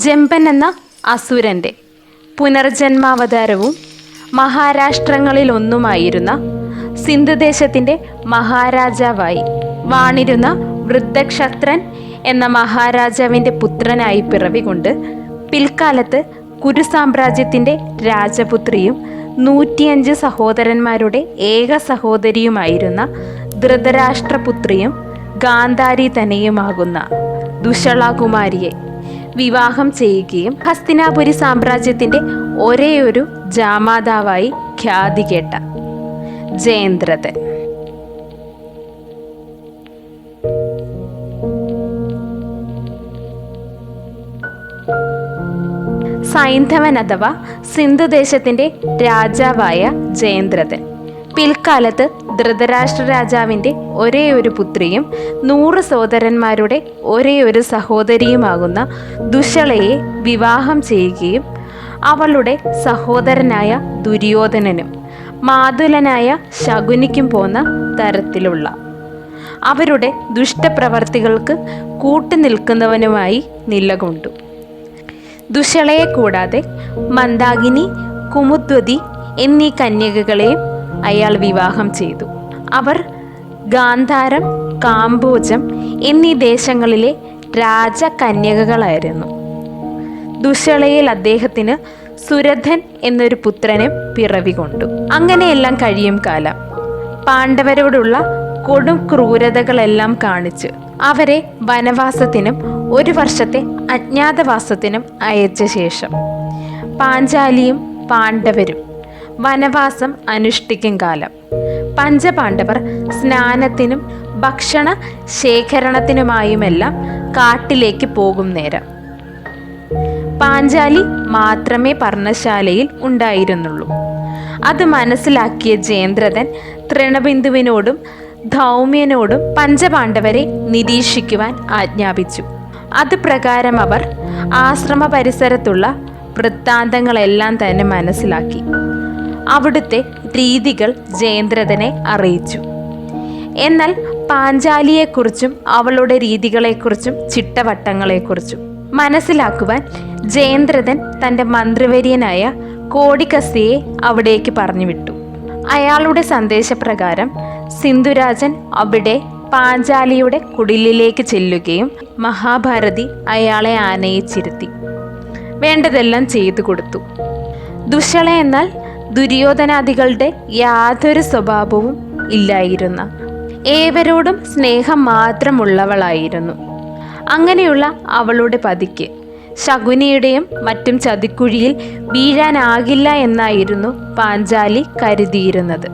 ജമ്പൻ എന്ന അസുരൻ്റെ പുനർജന്മാവതാരവും മഹാരാഷ്ട്രങ്ങളിലൊന്നുമായിരുന്ന സിന്ധുദേശത്തിൻ്റെ മഹാരാജാവായി വാണിരുന്ന വൃദ്ധക്ഷത്രൻ എന്ന മഹാരാജാവിൻ്റെ പുത്രനായി പിറവികൊണ്ട് പിൽക്കാലത്ത് കുരു സാമ്രാജ്യത്തിൻ്റെ രാജപുത്രിയും 105 സഹോദരന്മാരുടെ ഏക സഹോദരിയുമായിരുന്ന ധൃതരാഷ്ട്രപുത്രിയും ഗാന്ധാരി തന്നെയുമാകുന്ന ദുശ്ശളകുമാരിയെ വിവാഹം ചെയ്യുകയും ഹസ്തിനാപുരി സാമ്രാജ്യത്തിൻ്റെ ഒരേയൊരു ജാമാതാവായി ഖ്യാതി കേട്ട ജയദ്രഥൻ. സൈന്ധവൻ അഥവാ സിന്ധുദേശത്തിൻ്റെ രാജാവായ ജയദ്രഥൻ പിൽക്കാലത്ത് ധൃതരാഷ്ട്ര രാജാവിൻ്റെ ഒരേയൊരു പുത്രിയും 100 സഹോദരന്മാരുടെ ഒരേയൊരു സഹോദരിയുമാകുന്ന ദുശ്ശളയെ വിവാഹം ചെയ്യുകയും അവളുടെ സഹോദരനായ ദുര്യോധനനും മാതുലനായ ശകുനിക്കും പോന്ന തരത്തിലുള്ള അവരുടെ ദുഷ്ടപ്രവർത്തികൾക്ക് കൂട്ടുനിൽക്കുന്നവനുമായി നിലകൊണ്ടു. ദുശ്ശളയെ കൂടാതെ മന്ദാകിനി, കുമുദ്വതി എന്നീ കന്യകകളെയും അയാൾ വിവാഹം ചെയ്തു. അവർ ഗാന്ധാരം, കാംബോജം എന്നീ ദേശങ്ങളിലെ രാജകന്യകകളായിരുന്നു. ദുശ്ശളയിൽ അദ്ദേഹത്തിന് സുരഥൻ എന്നൊരു പുത്രനെ പിറവികൊണ്ടു. അങ്ങനെയെല്ലാം കഴിയും കാലം പാണ്ഡവരോടുള്ള കൊടും ക്രൂരതകളെല്ലാം കാണിച്ച് അവരെ വനവാസത്തിനും 1 വർഷത്തെ അജ്ഞാതവാസത്തിനും അയച്ച ശേഷം പാഞ്ചാലിയും പാണ്ഡവരും വനവാസം അനുഷ്ഠിക്കും കാലം പഞ്ചപാണ്ഡവർ സ്നാനത്തിനും ഭക്ഷണ ശേഖരണത്തിനുമായുമെല്ലാം കാട്ടിലേക്ക് പോകും നേരം പാഞ്ചാലി മാത്രമേ പർണശാലയിൽ ഉണ്ടായിരുന്നുള്ളൂ. അത് മനസ്സിലാക്കിയ ജയദ്രഥൻ തൃണബിന്ദുവിനോടും ധൗമ്യനോടും പഞ്ചപാണ്ഡവരെ നിരീക്ഷിക്കുവാൻ ആജ്ഞാപിച്ചു. അതുപ്രകാരം അവർ ആശ്രമ പരിസരത്തുള്ള വൃത്താന്തങ്ങളെല്ലാം തന്നെ മനസ്സിലാക്കി അവിടുത്തെ രീതികൾ ജയദ്രഥനെ അറിയിച്ചു. എന്നാൽ പാഞ്ചാലിയെക്കുറിച്ചും അവളുടെ രീതികളെക്കുറിച്ചും ചിട്ടവട്ടങ്ങളെക്കുറിച്ചും മനസ്സിലാക്കുവാൻ ജയദ്രഥൻ തൻ്റെ മന്ത്രിവര്യനായ കോടികസ്യയെ അവിടേക്ക് പറഞ്ഞുവിട്ടു. അയാളുടെ സന്ദേശപ്രകാരം സിന്ധുരാജൻ അവിടെ പാഞ്ചാലിയുടെ കുടിലിലേക്ക് ചെല്ലുകയും മഹാഭാരതി അയാളെ ആനയിച്ചിരുത്തി വേണ്ടതെല്ലാം ചെയ്തു കൊടുത്തു. ദുശ്ശള എന്നാൽ ദുര്യോധനാദികളുടെ യാതൊരു സ്വഭാവവും ഇല്ലായിരുന്ന, ഏവരോടും സ്നേഹം മാത്രമുള്ളവളായിരുന്നു. അങ്ങനെയുള്ള അവളുടെ പതിക്ക് ശകുനിയുടെയും മറ്റും ചതിക്കുഴിയിൽ വീഴാനാകില്ല എന്നായിരുന്നു പാഞ്ചാലി കരുതിയിരുന്നത്.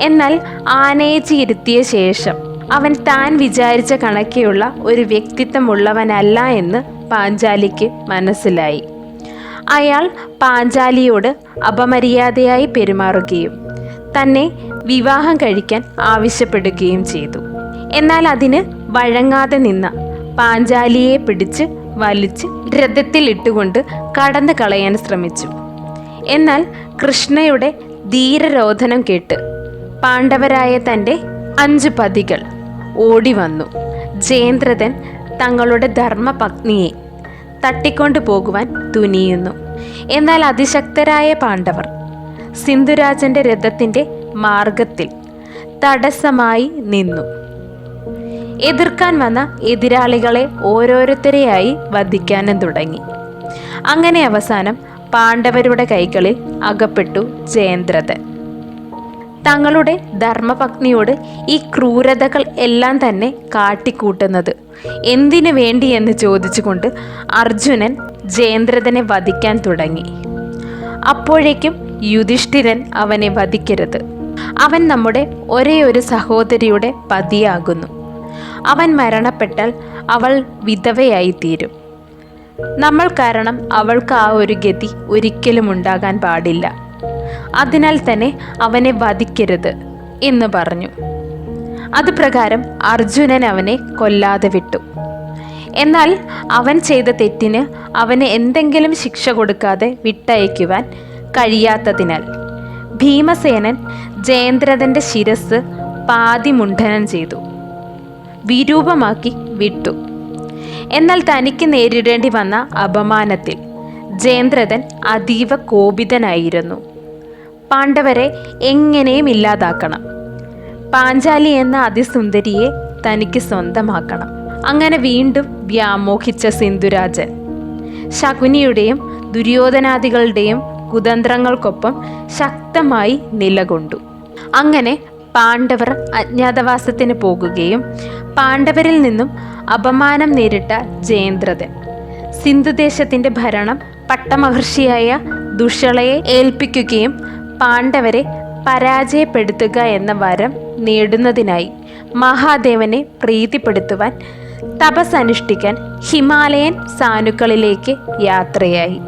എന്നാൽ ആനയിച്ചിരുത്തിയ ശേഷം അവൻ താൻ വിചാരിച്ച കണക്കെയുള്ള ഒരു വ്യക്തിത്വമുള്ളവനല്ല എന്ന് പാഞ്ചാലിക്ക് മനസ്സിലായി. അയാൾ പാഞ്ചാലിയോട് അപമര്യാദയായി പെരുമാറുകയും തന്നെ വിവാഹം കഴിക്കാൻ ആവശ്യപ്പെടുകയും ചെയ്തു. എന്നാൽ അതിന് വഴങ്ങാതെ നിന്ന പാഞ്ചാലിയെ പിടിച്ച് വലിച്ച് രഥത്തിൽ ഇട്ടുകൊണ്ട് കടന്നു കളയാൻ ശ്രമിച്ചു. എന്നാൽ കൃഷ്ണയുടെ ധീരരോധനം കേട്ട് പാണ്ഡവരായ തൻ്റെ 5 പതികൾ ഓടി വന്നു ജയദ്രഥൻ തങ്ങളുടെ ധർമ്മപത്നിയെ തട്ടിക്കൊണ്ടു പോകുവാൻ തുനിയുന്നു. എന്നാൽ അതിശക്തരായ പാണ്ഡവർ സിന്ധുരാജൻ്റെ രഥത്തിൻ്റെ മാർഗത്തിൽ തടസ്സമായി നിന്നു. എതിർക്കാൻ വന്ന എതിരാളികളെ ഓരോരുത്തരെയായി വധിക്കാനും തുടങ്ങി. അങ്ങനെ അവസാനം പാണ്ഡവരുടെ കൈകളിൽ അകപ്പെട്ടു ജയദ്രഥൻ. തങ്ങളുടെ ധർമ്മപത്നിയോട് ഈ ക്രൂരതകൾ എല്ലാം തന്നെ കാട്ടിക്കൂട്ടുന്നത് എന്തിനു വേണ്ടി എന്ന് ചോദിച്ചുകൊണ്ട് അർജുനൻ ജയദ്രഥനെ വധിക്കാൻ തുടങ്ങി. അപ്പോഴേക്കും യുധിഷ്ഠിരൻ അവനെ വധിക്കരുത്, അവൻ നമ്മുടെ ഒരേയൊരു സഹോദരിയുടെ പതിയാകുന്നു. അവൻ മരണപ്പെട്ടാൽ അവൾ വിധവയായിത്തീരും. നമ്മൾ കാരണം അവൾക്ക് ആ ഒരു ഗതി ഒരിക്കലും ഉണ്ടാകാൻ പാടില്ല. അതിനാൽ തന്നെ അവനെ വധിക്കരുത് എന്ന് പറഞ്ഞു. അതുപ്രകാരം അർജുനൻ അവനെ കൊല്ലാതെ വിട്ടു. എന്നാൽ അവൻ ചെയ്ത തെറ്റിന് അവന് എന്തെങ്കിലും ശിക്ഷ കൊടുക്കാതെ വിട്ടയക്കുവാൻ കഴിയാത്തതിനാൽ ഭീമസേനൻ ജയദ്രഥൻ്റെ ശിരസ് പാതി മുണ്ഡനം ചെയ്തു, വിരൂപമാക്കി വിട്ടു. എന്നാൽ തനിക്ക് നേരിടേണ്ടി വന്ന അപമാനത്തിൽ ജയദ്രഥൻ അതീവ കോപിതനായിരുന്നു. പാണ്ഡവരെ എങ്ങനെയും ഇല്ലാതാക്കണം. പാഞ്ചാലി എന്ന അതിസുന്ദരിയെ തനിക്ക് സ്വന്തമാക്കണം. അങ്ങനെ വീണ്ടും വ്യാമോഹിച്ച സിന്ധുരാജൻ ശകുനിയുടെയും ദുര്യോധനാദികളുടെയും കുതന്ത്രങ്ങൾക്കൊപ്പം ശക്തമായി നിലകൊണ്ടു. അങ്ങനെ പാണ്ഡവർ അജ്ഞാതവാസത്തിന് പോകുകയും പാണ്ഡവരിൽ നിന്നും അപമാനം നേരിട്ട ജയദ്രഥൻ സിന്ധുദേശത്തിൻ്റെ ഭരണം പട്ടമഹർഷിയായ ദുഷ്യളയെ ഏൽപ്പിക്കുകയും പാണ്ഡവരെ പരാജയപ്പെടുത്തുക എന്ന വരം നേടുന്നതിനായി മഹാദേവനെ പ്രീതിപ്പെടുത്തുവാൻ തപസ്സനുഷ്ഠിക്കാൻ ഹിമാലയൻ സാനുക്കളിലേക്ക് യാത്രയായി.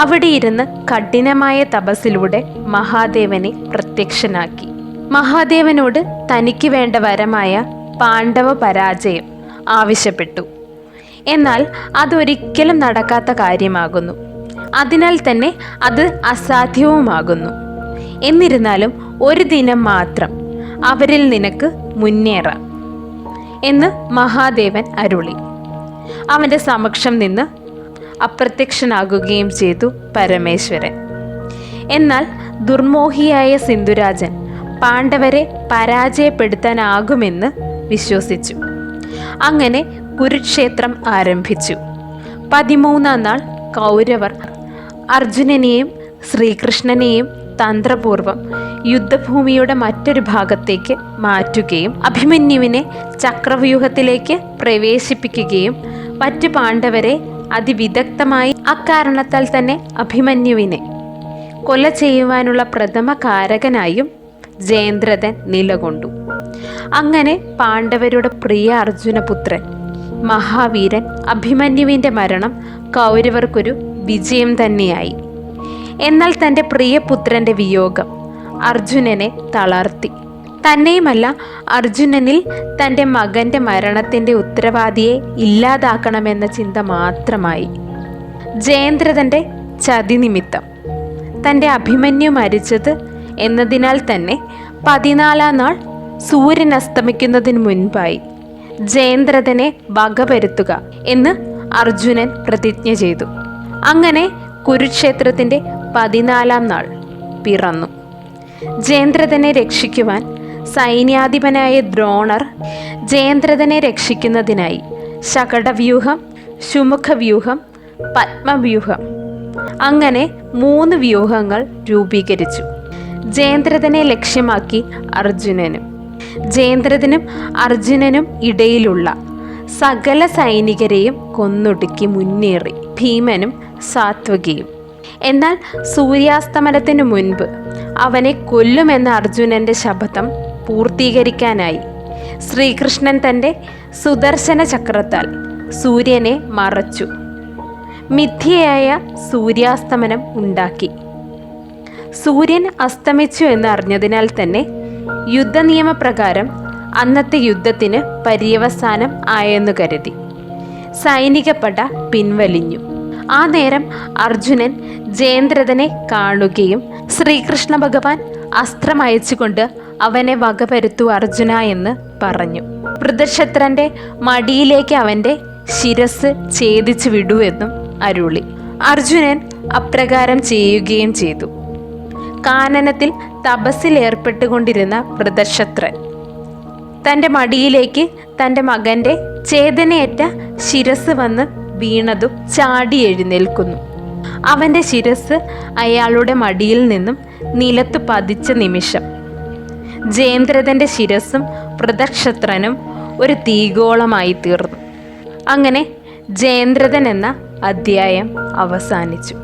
അവിടെ ഇരുന്ന് കഠിനമായ തപസ്സിലൂടെ മഹാദേവനെ പ്രത്യക്ഷനാക്കി. മഹാദേവനോട് തനിക്ക് വേണ്ട വരമായ പാണ്ഡവ പരാജയം ആവശ്യപ്പെട്ടു. എന്നാൽ അതൊരിക്കലും നടക്കാത്ത കാര്യമാകുന്നു. അതിനാൽ തന്നെ അത് അസാധ്യവുമാകുന്നു. എന്നിരുന്നാലും ഒരു ദിനം മാത്രം അവരിൽ നിനക്ക് മുന്നേറാം എന്ന് മഹാദേവൻ അരുളി. അവൻ്റെ സമക്ഷം നിന്ന് അപ്രത്യക്ഷനാകുകയും ചെയ്തു പരമേശ്വരൻ. എന്നാൽ ദുർമോഹിയായ സിന്ധുരാജൻ പാണ്ഡവരെ പരാജയപ്പെടുത്താനാകുമെന്ന് വിശ്വസിച്ചു. അങ്ങനെ കുരുക്ഷേത്രം ആരംഭിച്ചു. 13-ാം നാൾ കൗരവർ അർജുനനെയും ശ്രീകൃഷ്ണനെയും തന്ത്രപൂർവം യുദ്ധഭൂമിയുടെ മറ്റൊരു ഭാഗത്തേക്ക് മാറ്റുകയും അഭിമന്യുവിനെ ചക്രവ്യൂഹത്തിലേക്ക് പ്രവേശിപ്പിക്കുകയും മറ്റു പാണ്ഡവരെ അതിവിദഗ്ധമായി അക്കാരണത്താൽ തന്നെ അഭിമന്യുവിനെ കൊല ചെയ്യുവാനുള്ള പ്രഥമ കാരകനായും ജയദ്രഥൻ നിലകൊണ്ടു. അങ്ങനെ പാണ്ഡവരുടെ പ്രിയ അർജുനപുത്രൻ മഹാവീരൻ അഭിമന്യുവിൻ്റെ മരണം കൗരവർക്കൊരു വിജയം തന്നെയായി. എന്നാൽ തൻ്റെ പ്രിയപുത്രൻ്റെ വിയോഗം അർജുനനെ തളർത്തി. തന്നെയുമല്ല, അർജുനനിൽ തൻ്റെ മകൻ്റെ മരണത്തിൻ്റെ ഉത്തരവാദിയെ ഇല്ലാതാക്കണമെന്ന ചിന്ത മാത്രമായി. ജയദ്രഥൻ്റെ ചതി നിമിത്തം തൻ്റെ അഭിമന്യു മരിച്ചത് എന്നതിനാൽ തന്നെ 14-ാം നാൾ സൂര്യൻ അസ്തമിക്കുന്നതിന് മുൻപായി ജയദ്രഥനെ വകവരുത്തുക എന്ന് അർജുനൻ പ്രതിജ്ഞ ചെയ്തു. അങ്ങനെ കുരുക്ഷേത്രത്തിൻ്റെ 14-ാം നാൾ പിറന്നു. ജയദ്രഥനെ രക്ഷിക്കുവാൻ സൈന്യാധിപനായ ദ്രോണർ ജയദ്രഥനെ രക്ഷിക്കുന്നതിനായി ശകടവ്യൂഹം, ശുമുഖവ്യൂഹം, പത്മവ്യൂഹം അങ്ങനെ 3 വ്യൂഹങ്ങൾ രൂപീകരിച്ചു. ജയദ്രഥനെ ലക്ഷ്യമാക്കി ജയദ്രഥനും അർജുനനും ഇടയിലുള്ള സകല സൈനികരെയും കൊന്നൊടുക്കി മുന്നേറി ഭീമനും സാത്വകിയും. എന്നാൽ സൂര്യാസ്തമനത്തിനു മുൻപ് അവനെ കൊല്ലുമെന്ന അർജുനന്റെ ശപഥം പൂർത്തീകരിക്കാനായി ശ്രീകൃഷ്ണൻ തൻ്റെ സുദർശന ചക്രത്താൽ സൂര്യനെ മറച്ചു. മിഥ്യയായ സൂര്യാസ്തമനം ഉണ്ടാക്കി. സൂര്യൻ അസ്തമിച്ചു എന്നറിഞ്ഞതിനാൽ തന്നെ യുദ്ധനിയമപ്രകാരം അന്നത്തെ യുദ്ധത്തിന് പര്യവസാനം ആയെന്നു കരുതി സൈനികപ്പട പിൻവലിഞ്ഞു. ആ നേരം അർജുനൻ ജയദ്രഥനെ കാണുകയും ശ്രീകൃഷ്ണ ഭഗവാൻ അസ്ത്രം അയച്ചുകൊണ്ട് അവനെ വകവരുത്തു അർജുന എന്ന് പറഞ്ഞു. വൃതക്ഷത്രന്റെ മടിയിലേക്ക് അവൻ്റെ ശിരസ് ഛേദിച്ചു വിടൂ എന്നും അരുളി. അർജുനൻ അപ്രകാരം ചെയ്യുകയും ചെയ്തു. കാനനത്തിൽ തപസ്സിൽ ഏർപ്പെട്ടുകൊണ്ടിരുന്ന വൃതക്ഷത്രൻ തൻ്റെ മടിയിലേക്ക് തൻ്റെ മകൻ്റെ ചേതനയേറ്റ ശിരസ് വന്ന് വീണതും ചാടി എഴുന്നേൽക്കുന്നു. അവൻ്റെ ശിരസ് അയാളുടെ മടിയിൽ നിന്നും നിലത്തു പതിച്ച നിമിഷം ജയദ്രഥൻ്റെ ശിരസും വൃതക്ഷത്രനും ഒരു തീഗോളമായി തീർന്നു. അങ്ങനെ ജയദ്രഥൻ എന്ന അധ്യായം അവസാനിച്ചു.